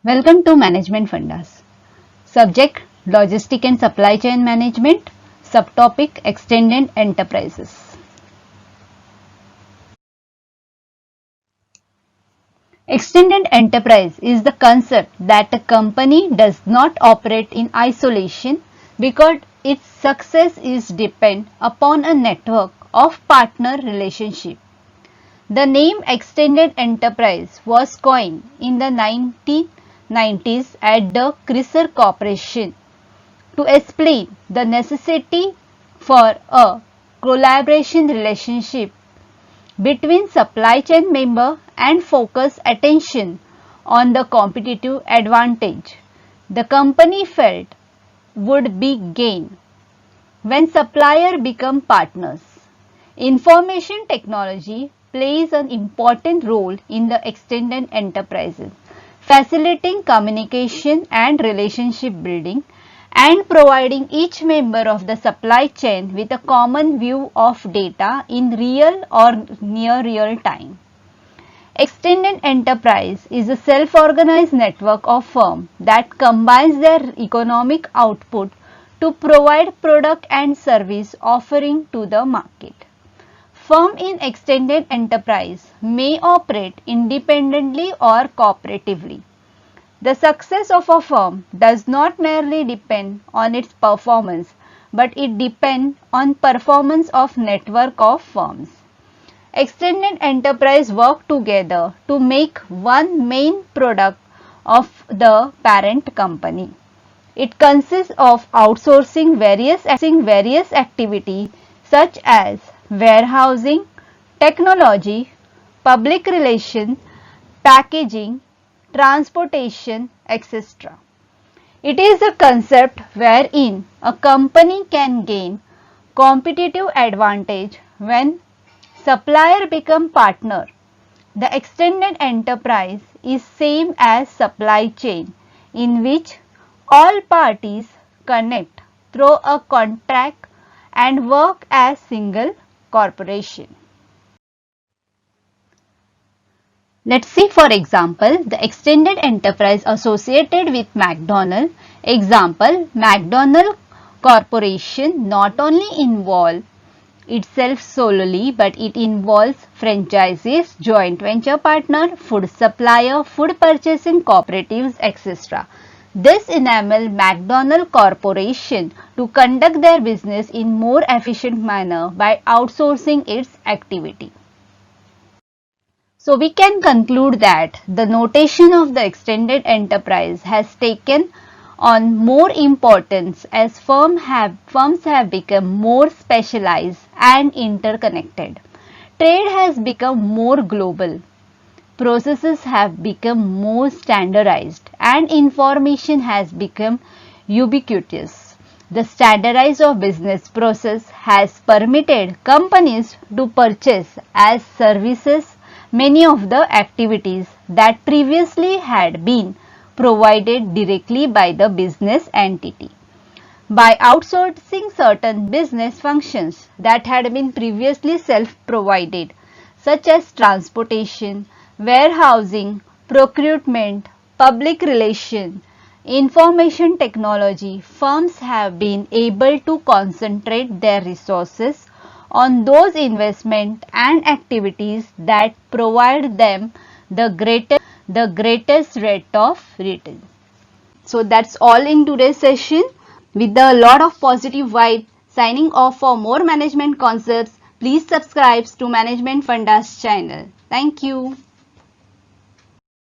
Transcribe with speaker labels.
Speaker 1: Welcome to Management Fundas. Subject Logistic and Supply Chain Management. Subtopic Extended Enterprises. Extended enterprise is the concept that a company does not operate in isolation because its success is depend upon a network of partner relationship. The name extended enterprise was coined in the 1990s at the Chrysler Corporation to explain the necessity for a collaboration relationship between supply chain member and focus attention on the competitive advantage the company felt would be gained when suppliers become partners. Information technology plays an important role in the extended enterprises, facilitating communication and relationship building and providing each member of the supply chain with a common view of data in real or near real time. Extended enterprise is a self-organized network of firms that combines their economic output to provide product and service offering to the market. Firms in extended enterprise may operate independently or cooperatively. The success of a firm does not merely depend on its performance, but it depends on performance of network of firms. Extended enterprise work together to make one main product of the parent company. It consists of outsourcing various activities such as warehousing, technology, public relations, packaging, transportation, etc. It is a concept wherein a company can gain competitive advantage when supplier become partner. The extended enterprise is same as supply chain in which all parties connect through a contract and work as single corporation. Let's see for example the extended enterprise associated with McDonald. Example, McDonald Corporation not only involve itself solely but it involves franchises, joint venture partner, food supplier, food purchasing cooperatives, etc. This enables McDonald Corporation to conduct their business in more efficient manner by outsourcing its activity. So we can conclude that the notation of the extended enterprise has taken on more importance as firms have become more specialized and interconnected. Trade has become more global. Processes have become more standardized and information has become ubiquitous. The standardization of business process has permitted companies to purchase as services many of the activities that previously had been provided directly by the business entity. By outsourcing certain business functions that had been previously self-provided, such as transportation, warehousing, procurement, public relations, information technology, firms have been able to concentrate their resources on those investments and activities that provide them the greatest rate of return. So that's all in today's session. With a lot of positive vibe, signing off. For more management concepts, please subscribe to Management Fundas channel. Thank you.